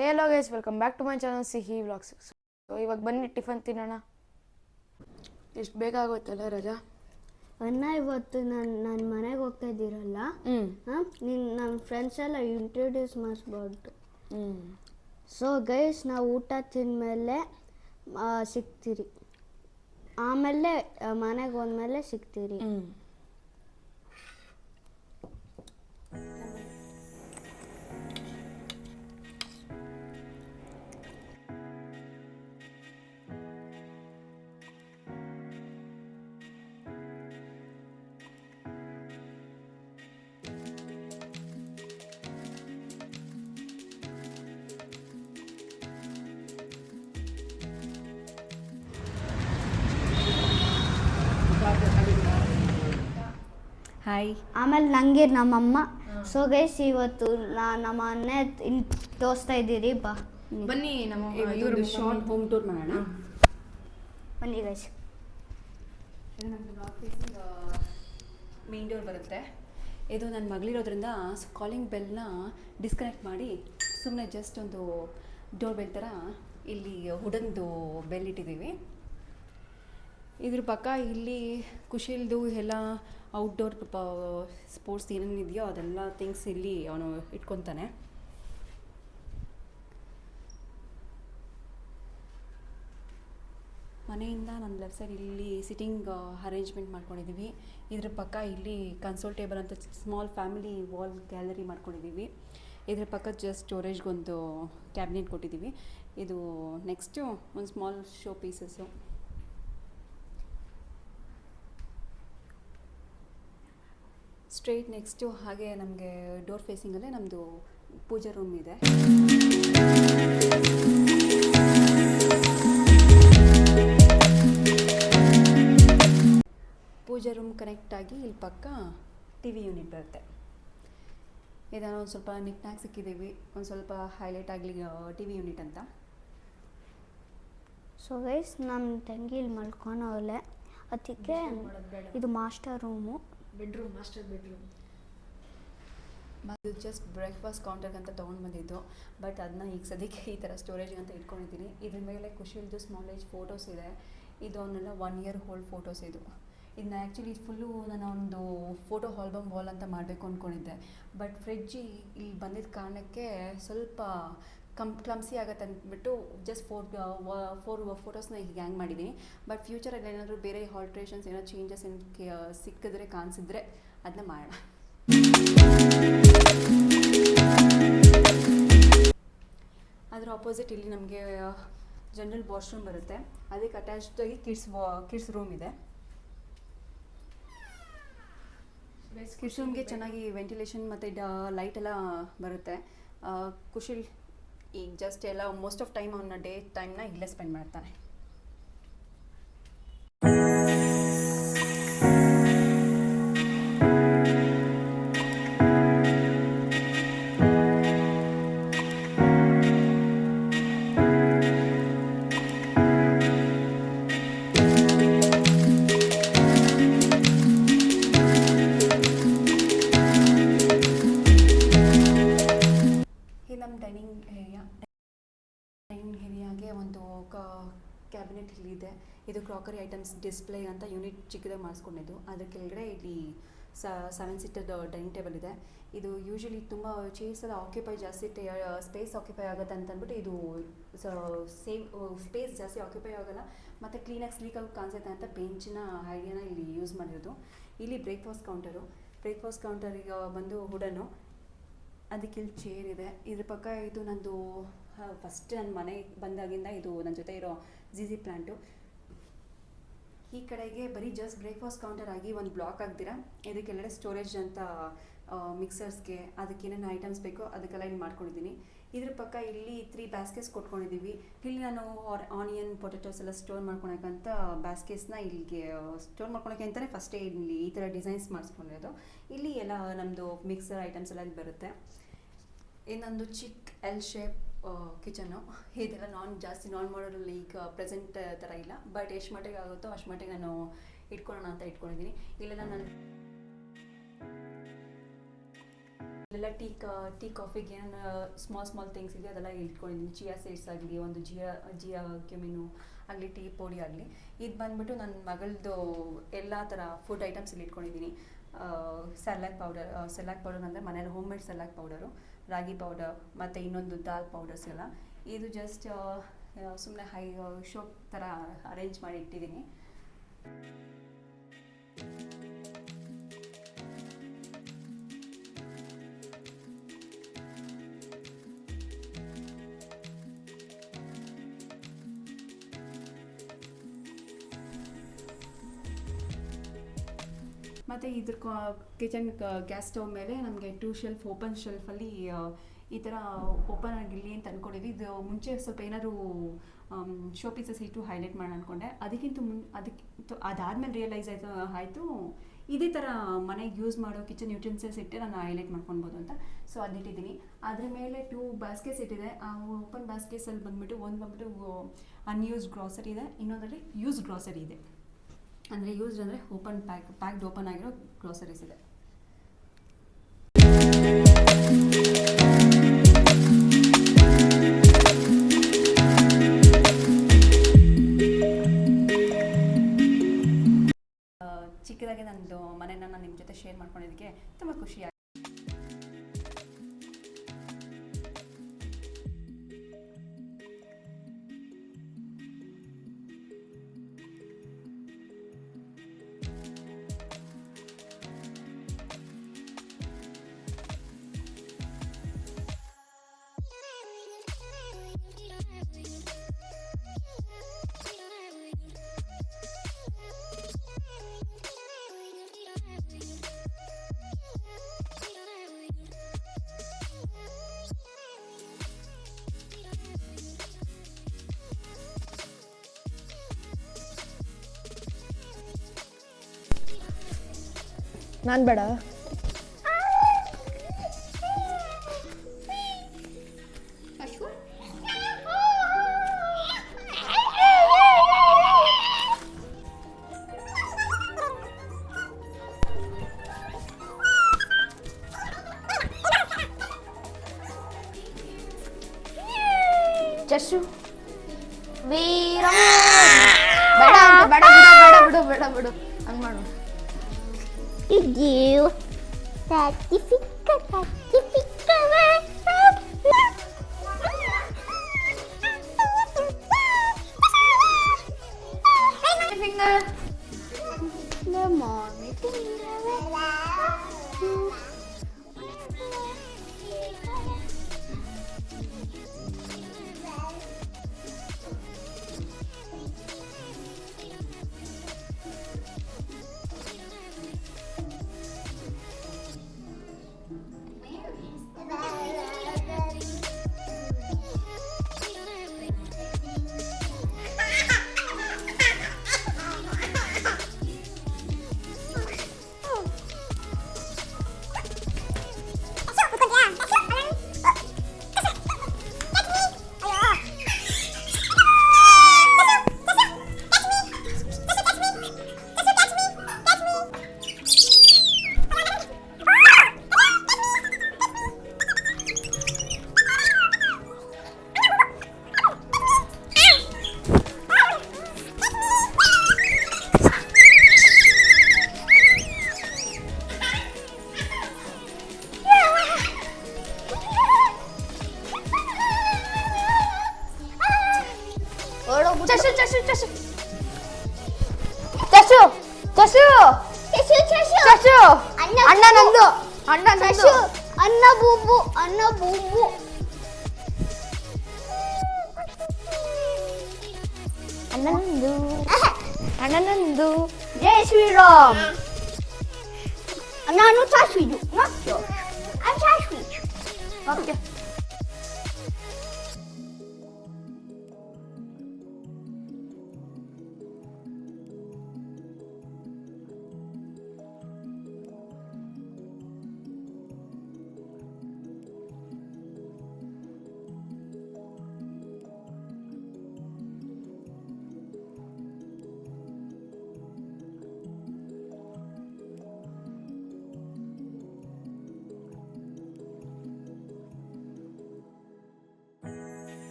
Hello guys, welcome back to my channel Sihi vlogs. So ಇವಾಗ ಬನ್ನಿ tiffin ತಿನ್ನೋಣ. ಎಷ್ಟು ಬೇಕಾಗುತ್ತಲ್ಲ ರಜಾ ಅಣ್ಣ. ಇವತ್ತು ನನ್ನ ಮನೆಗೆ ಹೋಗ್ತಾ ಇದ್ದೀರಲ್ಲ, ನನ್ನ ಫ್ರೆಂಡ್ಸ್ ಎಲ್ಲ ಇಂಟ್ರೊಡ್ಯೂಸ್ ಮಾಡಿಸ್ಬಾರ್ದು. ಸೊ ಗೈಸ್, ನಾವು ಊಟ ತಿಂದಮೇಲೆ ಸಿಗ್ತೀರಿ, ಆಮೇಲೆ ಮನೆಗೆ ಹೋದ್ಮೇಲೆ ಸಿಗ್ತೀರಿ. ಹಾಯ್. ಆಮೇಲೆ ನನಗೆ ನಮ್ಮಮ್ಮ. ಸೊ ಗೈಸ್, ಇವತ್ತು ನಮ್ಮ ಮನೆ ತೋರಿಸ್ತಾ ಇದ್ದೀರಿ. ಬನ್ನಿ ಇವರು ಶಾರ್ಟ್ ಹೋಮ್ ಟೂರ್ ಮಾಡೋಣ. ಬನ್ನಿ ಗೈಸ್. ಇದು ನಮ್ಮದು ಆಫೀಸಿಂಗ್ ಮೇನ್ ಡೋರ್ ಬರುತ್ತೆ. ಇದು ನನ್ನ ಮಗಳಿರೋದ್ರಿಂದ ಕಾಲಿಂಗ್ ಬೆಲ್ನ ಡಿಸ್ಕನೆಕ್ಟ್ ಮಾಡಿ ಸುಮ್ಮನೆ ಜಸ್ಟ್ ಒಂದು ಡೋರ್ ಬೆಲ್ ಥರ ಇಲ್ಲಿ ವುಡನ್ದು ಬೆಲ್ ಇಟ್ಟಿದ್ದೀವಿ. ಇದ್ರ ಪಕ್ಕ ಇಲ್ಲಿ ಖುಷಿಲ್ದು ಎಲ್ಲ ಔಟ್ಡೋರ್ ಸ್ಪೋರ್ಟ್ಸ್ ಏನೇನಿದೆಯೋ ಅದೆಲ್ಲ ಥಿಂಗ್ಸ್ ಇಲ್ಲಿ ಅವನು ಇಟ್ಕೊತಾನೆ. ಮನೆಯಿಂದ ನನ್ನ ಲೆಫ್ಟ್ ಸೈಡ್ ಇಲ್ಲಿ ಸಿಟ್ಟಿಂಗ್ ಅರೇಂಜ್ಮೆಂಟ್ ಮಾಡ್ಕೊಂಡಿದ್ದೀವಿ. ಇದ್ರ ಪಕ್ಕ ಇಲ್ಲಿ ಕನ್ಸೋಲ್ ಟೇಬಲ್ ಅಂತ ಸ್ಮಾಲ್ ಫ್ಯಾಮಿಲಿ ವಾಲ್ ಗ್ಯಾಲರಿ ಮಾಡ್ಕೊಂಡಿದ್ದೀವಿ. ಇದ್ರ ಪಕ್ಕ ಜಸ್ಟ್ ಸ್ಟೋರೇಜ್ಗೊಂದು ಕ್ಯಾಬಿನೆಟ್ ಕೊಟ್ಟಿದ್ದೀವಿ. ಇದು ನೆಕ್ಸ್ಟು ಒಂದು small show pieces. Straight next ಹಾಗೆ ನಮಗೆ ಡೋರ್ ಫೇಸಿಂಗಲ್ಲೇ ನಮ್ಮದು ಪೂಜಾ ರೂಮ್ ಇದೆ. ಪೂಜಾ ರೂಮ್ ಕನೆಕ್ಟಾಗಿ ಇಲ್ಲಿ ಪಕ್ಕ ಟಿ ವಿ ಯೂನಿಟ್ ಬರುತ್ತೆ. ಇದನ್ನು ಒಂದು ಸ್ವಲ್ಪ ನಿಟ್ನಾಗಿ ಸಿಕ್ಕಿದ್ದೀವಿ, ಒಂದು ಸ್ವಲ್ಪ ಹೈಲೈಟ್ ಆಗಲಿ ಟಿ ವಿ ಯೂನಿಟ್ ಅಂತ. ಸೊ ಗೈಸ್, ನಮ್ಮ ತಂಗಿ ಇಲ್ಲಿ ಮಲ್ಕೊಳೋಳೆ, ಅದಕ್ಕೆ ಇದು ಮಾಸ್ಟರ್ ರೂಮು, ಮಾಸ್ಟರ್ ಬೆಡ್ರೂಮ್. ಇದು ಜಸ್ಟ್ ಬ್ರೇಕ್ಫಾಸ್ಟ್ ಕೌಂಟರ್ ಅಂತ ತೊಗೊಂಡು ಬಂದಿದ್ದು, ಬಟ್ ಅದನ್ನ ಈಗ ಸದ್ಯಕ್ಕೆ ಈ ಥರ ಸ್ಟೋರೇಜ್ ಅಂತ ಇಟ್ಕೊಂಡಿದ್ದೀನಿ. ಇದ್ರ ಮೇಲೆ ಖುಷಿಲ್ದು ಸ್ಮಾಲೇಜ್ ಫೋಟೋಸ್ ಇದೆ. ಇದು ಅವನ್ನೆಲ್ಲ 1 year ಓಲ್ಡ್ ಫೋಟೋಸ್. ಇದನ್ನ ಆ್ಯಕ್ಚುಲಿ ಫುಲ್ಲು ನಾನು ಒಂದು ಫೋಟೋ ಆಲ್ಬಮ್ ವಾಲ್ ಅಂತ ಮಾಡಬೇಕು ಅಂದ್ಕೊಂಡಿದ್ದೆ, ಬಟ್ ಫ್ರಿಡ್ಜ್ ಇಲ್ಲಿ ಬಂದಿದ್ದ ಕಾರಣಕ್ಕೆ ಸ್ವಲ್ಪ ಕ್ಲಮ್ಸಿ ಆಗುತ್ತೆ ಅಂದ್ಬಿಟ್ಟು ಜಸ್ಟ್ ಫೋರ್ ಫೋಟೋಸ್ನ ಈಗ ಹ್ಯಾಂಗ್ ಮಾಡಿದ್ದೀನಿ. ಬಟ್ ಫ್ಯೂಚರಲ್ಲಿ ಏನಾದರೂ ಬೇರೆ ಆಲ್ಟ್ರೇಷನ್ಸ್ ಏನೋ ಚೇಂಜಸ್ ಸಿಕ್ಕಿದ್ರೆ ಕಾಣಿಸಿದ್ರೆ ಅದನ್ನ ಮಾಡೋಣ. ಅದರ ಆಪೋಸಿಟ್ ಇಲ್ಲಿ ನಮಗೆ ಜನರಲ್ ವಾಶ್ರೂಮ್ ಬರುತ್ತೆ. ಅದಕ್ಕೆ ಅಟ್ಯಾಚ್ಡಾಗಿ ಕಿಡ್ಸ್ ರೂಮ್ ಇದೆ. ಕಿಡ್ಸ್ ರೂಮ್ಗೆ ಚೆನ್ನಾಗಿ ವೆಂಟಿಲೇಷನ್ ಮತ್ತು ಲೈಟ್ ಎಲ್ಲ ಬರುತ್ತೆ. ಕುಶಿಲ್ ಈಗ ಜಸ್ಟ್ ಎಲ್ಲ ಮೋಸ್ಟ್ ಆಫ್ ಟೈಮ್ ಅವನ ಡೇ ಟೈಮ್ನ ಇಲ್ಲೇ ಸ್ಪೆಂಡ್ ಮಾಡ್ತಾನೆ. ಡೈನಿಂಗ್ ಏರಿಯಾಗೆ ಒಂದು ಕ್ಯಾಬಿನೆಟ್ ಇಲ್ಲಿದೆ. ಇದು ಕ್ರಾಕರಿ ಐಟಮ್ಸ್ ಡಿಸ್ಪ್ಲೇ ಅಂತ ಯೂನಿಟ್ ಚಿಕ್ಕದಾಗಿ ಮಾಡಿಸ್ಕೊಂಡಿದ್ದು. ಅದ್ರ ಕೆಳಗಡೆ ಇಲ್ಲಿ 7 seater ಡೈನಿಂಗ್ ಟೇಬಲ್ ಇದೆ. ಇದು ಯೂಶ್ವಲಿ ತುಂಬ ಚೇರ್ಸ್ ಎಲ್ಲ ಆಕ್ಯುಪೈ ಜಾಸ್ತಿ ಸ್ಪೇಸ್ ಆಕ್ಯುಪೈ ಆಗುತ್ತೆ ಅಂತ ಅಂದ್ಬಿಟ್ಟು ಇದು ಸೇಮ್ ಸ್ಪೇಸ್ ಜಾಸ್ತಿ ಆಕ್ಯುಪೈ ಆಗೋಲ್ಲ ಮತ್ತು ಕ್ಲೀನಾಗಿ ಸ್ಲೀಕಾಗಿ ಕಾಣಿಸುತ್ತೆ ಅಂತ ಬೆಂಚಿನ ಐಡಿಯಾನ ಇಲ್ಲಿ ಯೂಸ್ ಮಾಡಿರೋದು. ಇಲ್ಲಿ ಬ್ರೇಕ್ಫಾಸ್ಟ್ ಕೌಂಟರಿಗೆ ಬಂದು ವುಡನ್ನು, ಅದಕ್ಕೆ ಇಲ್ಲಿ ಚೇರ್ ಇದೆ. ಇದ್ರ ಪಕ್ಕ ಇದು ನಂದು ಫಸ್ಟ್ ನನ್ನ ಮನೆಗೆ ಬಂದಾಗಿಂದ ಇದು ನನ್ನ ಜೊತೆ ಇರೋ ಜಿಜಿ ಪ್ಲ್ಯಾಂಟು. ಈ ಕಡೆಗೆ ಬರೀ ಜಸ್ಟ್ ಬ್ರೇಕ್ಫಾಸ್ಟ್ ಕೌಂಟರ್ ಆಗಿ ಒಂದು ಬ್ಲಾಕ್ ಆಗ್ದಿರ ಇದಕ್ಕೆಲ್ಲಡೆ ಸ್ಟೋರೇಜ್ ಅಂತ ಮಿಕ್ಸರ್ಸ್ಗೆ ಅದಕ್ಕೆ ಏನೇನು ಐಟಮ್ಸ್ ಬೇಕೋ ಅದಕ್ಕೆಲ್ಲ ಇಲ್ಲಿ ಮಾಡ್ಕೊಂಡಿದ್ದೀನಿ. ಇದ್ರ ಪಕ್ಕ ಇಲ್ಲಿ 3 ಬ್ಯಾಸ್ಕೆಟ್ಸ್ ಕೊಟ್ಕೊಂಡಿದ್ದೀವಿ. ಇಲ್ಲಿ ನಾನು ಆನಿಯನ್ ಪೊಟೆಟೋಸ್ ಎಲ್ಲ ಸ್ಟೋರ್ ಮಾಡ್ಕೊಳಕ್ಕಂತ ಬ್ಯಾಸ್ಕೆಟ್ಸ್ನ ಇಲ್ಲಿಗೆ ಸ್ಟೋರ್ ಮಾಡ್ಕೊಳಕ್ಕೆ ಅಂತಲೇ ಫಸ್ಟೇ ಇಲ್ಲಿ ಈ ಥರ ಡಿಸೈನ್ಸ್ ಮಾಡಿಸ್ಕೊಂಡಿರೋದು. ಇಲ್ಲಿ ಎಲ್ಲ ನಮ್ಮದು ಮಿಕ್ಸರ್ ಐಟಮ್ಸ್ ಎಲ್ಲ ಇಲ್ಲಿ ಬರುತ್ತೆ. ಇನ್ನೊಂದು ಚಿಕ್ಕ ಎಲ್ ಶೇಪ್ ಕಿಚನ್ನು. ಇದೆಲ್ಲ ಜಾಸ್ತಿ ನಾನ್ ಮಾಡೋರಲ್ಲಿ ಈಗ ಪ್ರೆಸೆಂಟ್ ಥರ ಇಲ್ಲ, ಬಟ್ ಎಷ್ಟು ಮಟ್ಟಿಗೆ ಆಗುತ್ತೋ ಅಷ್ಟು ಮಟ್ಟಿಗೆ ನಾನು ಇಟ್ಕೊಳ್ಳೋಣ ಅಂತ ಇಟ್ಕೊಂಡಿದ್ದೀನಿ. ಇಲ್ಲೆಲ್ಲ ನಾನು ಅಲ್ಲೆಲ್ಲ ಟೀ ಕಾಫಿಗೆ ಏನು ಸ್ಮಾಲ್ ಥಿಂಗ್ಸ್ ಇದೆ ಅದೆಲ್ಲ ಇಟ್ಕೊಂಡಿದ್ದೀನಿ. ಚಿಯಾ ಸೀಡ್ಸ್ ಆಗಲಿ, ಒಂದು ಜಿಯಾ ಕ್ಯುಮಿನು ಆಗಲಿ, ಟೀ ಪುಡಿ ಆಗಲಿ. ಇದು ಬಂದ್ಬಿಟ್ಟು ನನ್ನ ಮಗಳದ್ದು ಎಲ್ಲ ಥರ ಫುಡ್ ಐಟಮ್ಸ್ ಇಲ್ಲಿ ಇಟ್ಕೊಂಡಿದ್ದೀನಿ. ಸೆರ್ಲಾಕ್ ಪೌಡರ್ ಅಂದರೆ ಮನೇಲಿ ಹೋಮ್ ಮೇಡ್ ಸೆರ್ಲಾಕ್ ಪೌಡರು, ರಾಗಿ ಪೌಡರ್ ಮತ್ತು ಇನ್ನೊಂದು ದಾಲ್ ಪೌಡರ್ಸ್ ಎಲ್ಲ. ಇದು ಜಸ್ಟ್ ಸುಮ್ಮನೆ ಶೋ ಥರ ಅರೇಂಜ್ ಮಾಡಿ ಇಟ್ಟಿದ್ದೀನಿ. ಮತ್ತು ಇದ್ರ ಕಿಚನ್ ಗ್ಯಾಸ್ ಸ್ಟವ್ ಮೇಲೆ ನಮಗೆ 2 ಶೆಲ್ಫ್ ಓಪನ್ ಶೆಲ್ಫಲ್ಲಿ ಈ ಥರ ಓಪನ್ ಆಗಿರಲಿ ಅಂತ ಅಂದ್ಕೊಂಡಿದ್ವಿ. ಇದು ಮುಂಚೆ ಸ್ವಲ್ಪ ಏನಾದರೂ ಶೋ ಪೀಸಸ್ ಇಟ್ಟು ಹೈಲೈಟ್ ಮಾಡೋಣ ಅಂದ್ಕೊಂಡೆ. ಅದಾದಮೇಲೆ ರಿಯಲೈಸ್ ಆಯಿತು ಇದೇ ಥರ ಮನೆಗೆ ಯೂಸ್ ಮಾಡೋ ಕಿಚನ್ ಯುಟೆನ್ಸಿಲ್ಸ್ ಇಟ್ಟೆ ನಾನು ಹೈಲೈಟ್ ಮಾಡ್ಕೊಳ್ಬೋದು ಅಂತ. ಸೊ ಅದಿಟ್ಟಿದ್ದೀನಿ. ಅದ್ರ ಮೇಲೆ 2 ಬಾಸ್ಕೆಟ್ಸ್ ಇಟ್ಟಿದೆ. ಆ ಓಪನ್ ಬಾಸ್ಕೆಟ್ಸಲ್ಲಿ ಬಂದುಬಿಟ್ಟು ಅನ್ಯೂಸ್ಡ್ ಗ್ರಾಸರಿ ಇದೆ, ಇನ್ನೊಂದರಲ್ಲಿ ಯೂಸ್ಡ್ ಗ್ರಾಸರಿ ಇದೆ. ಅಂದರೆ ಯೂಸ್ಡ್ ಅಂದರೆ ಪ್ಯಾಕ್ಡ್ ಓಪನ್ ಆಗಿರೋ ಗ್ರಾಸರೀಸ್ ಇದೆ. ಚಿಕ್ಕದಾಗಿ ನಂದು ಮನೆಯನ್ನು ನಾನು ನಿಮ್ಮ ಜೊತೆ ಶೇರ್ ಮಾಡ್ಕೊಂಡಿದ್ದಕ್ಕೆ ತುಂಬ ಖುಷಿ ಆಯಿತು. ನಾನು ಬೇಡ. ಚಶು ವೀರ ಬೇಡ ಅಂತ ಬೇಡ ಬಿಡು ಹಂಗೆ ಮಾಡು. You certificate. Finger. The mommy finger. ಅಣ್ಣ ನಂದು ಅನ್ನ ಬೂಬು ಅಣ್ಣ ನಂದು ಜೈ ಶ್ರೀರಾಮ್. ನಾನು ಸಾಸ್ವಿದು okay.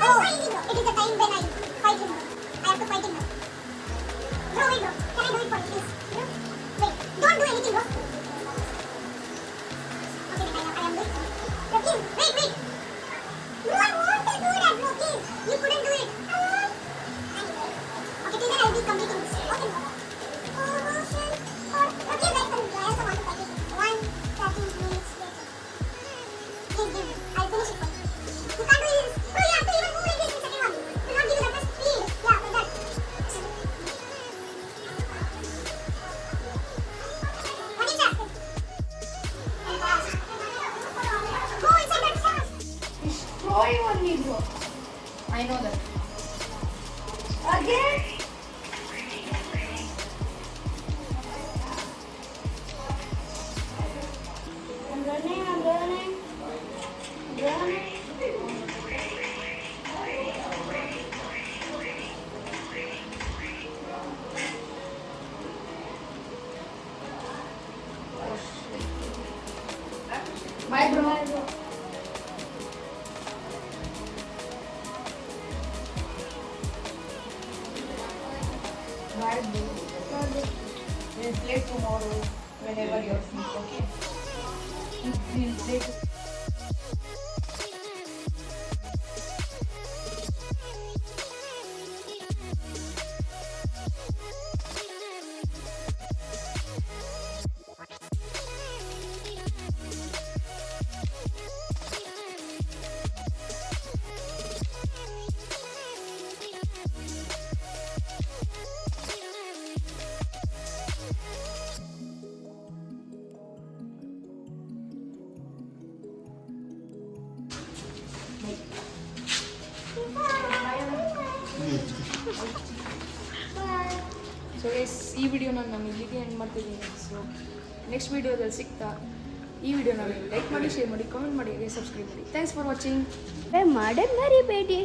so easy, bro. It is the time when I fight him. I have to fight him now. Bro, wait, bro. Can I do it for you, please? Bro, wait. Don't do anything, bro. Okay, I am waiting. Bro, please, wait. No, I want to do that, bro. Please, you couldn't do it. Anyway, okay, till then I will be completing this. Okay, bro. Oh, shit. Okay, guys, I also want to fight it. 1 minutes later. Give. I'll finish it for you. You can't do this. Bro, you have to even move like this in second one. Do not give it like this, please. Yeah, like that. What is that? Go inside that fast. Destroy only, bro. I know that. Again? I'm running. Bye, bro. Bye, bro. We'll play tomorrow whenever you're free, okay? We'll play. So yes ಈ ವಿಡಿಯೋನ ನಾನು ಇಲ್ಲಿಗೆ end ಮಾಡ್ತಿದ್ದೀನಿ. So next ವೀಡಿಯೋದಲ್ಲಿ ಸಿಗ್ತಾ ಈ ವಿಡಿಯೋನ ನೀವು ಲೈಕ್ ಮಾಡಿ, ಶೇರ್ ಮಾಡಿ, ಕಾಮೆಂಟ್ ಮಾಡಿ, ಹಾಗೆ ಸಬ್ಸ್ಕ್ರೈಬ್ ಮಾಡಿ. Thanks for watching. ಮಾಡೇ ಮರಿಬೇಡಿ.